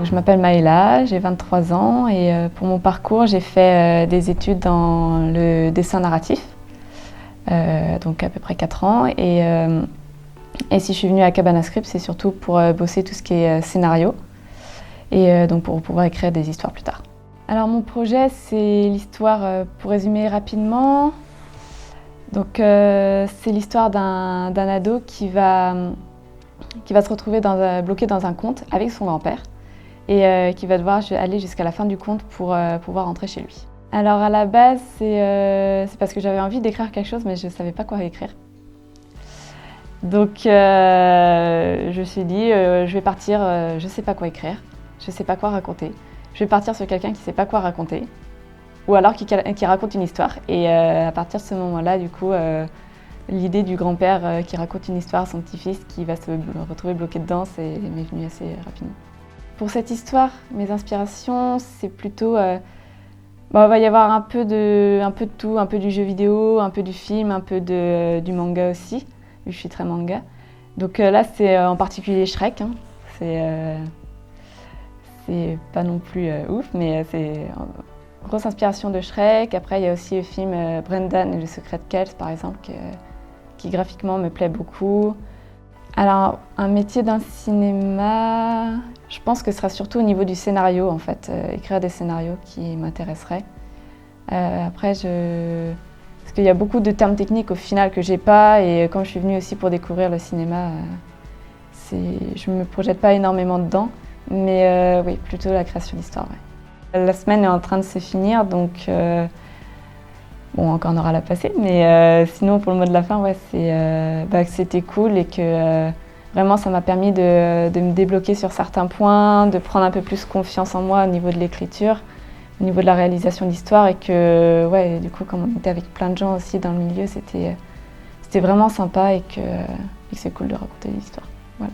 je m'appelle Maëla, j'ai 23 ans et pour mon parcours, j'ai fait des études dans le dessin narratif, donc à peu près 4 ans. Et si je suis venue à Cabana Script, c'est surtout pour bosser tout ce qui est scénario et donc pour pouvoir écrire des histoires plus tard. Alors mon projet, c'est l'histoire, pour résumer rapidement, donc c'est l'histoire d'un ado qui va se retrouver bloqué dans un conte avec son grand-père et qui va devoir aller jusqu'à la fin du conte pour pouvoir rentrer chez lui. Alors à la base, c'est parce que j'avais envie d'écrire quelque chose mais je ne savais pas quoi écrire. Donc je me suis dit, je vais partir, je ne sais pas quoi écrire, je ne sais pas quoi raconter. Je vais partir sur quelqu'un qui ne sait pas quoi raconter ou alors qui raconte une histoire. Et à partir de ce moment-là, du coup, l'idée du grand-père qui raconte une histoire à son petit-fils qui va se retrouver bloqué dedans, m'est venue assez rapidement. Pour cette histoire, mes inspirations, c'est plutôt... il va y avoir un peu de tout, un peu du jeu vidéo, un peu du film, un peu du manga aussi, vu que je suis très manga. Donc là, c'est en particulier Shrek. Hein. C'est pas non plus ouf, mais c'est une grosse inspiration de Shrek. Après, il y a aussi le film Brendan et le secret de Kells, par exemple, qui graphiquement me plaît beaucoup. Alors, un métier d'un cinéma, je pense que ce sera surtout au niveau du scénario, en fait, écrire des scénarios qui m'intéresseraient. Après, parce qu'il y a beaucoup de termes techniques au final que j'ai pas, et quand je suis venue aussi pour découvrir le cinéma, je me projette pas énormément dedans, mais oui, plutôt la création d'histoire. Ouais. La semaine est en train de se finir, donc bon, encore on aura la passée, mais sinon pour le mot de la fin, ouais, que c'était cool et que vraiment ça m'a permis de me débloquer sur certains points, de prendre un peu plus confiance en moi au niveau de l'écriture, au niveau de la réalisation d'histoire et que ouais, du coup comme on était avec plein de gens aussi dans le milieu, c'était vraiment sympa et que c'est cool de raconter l'histoire. Voilà.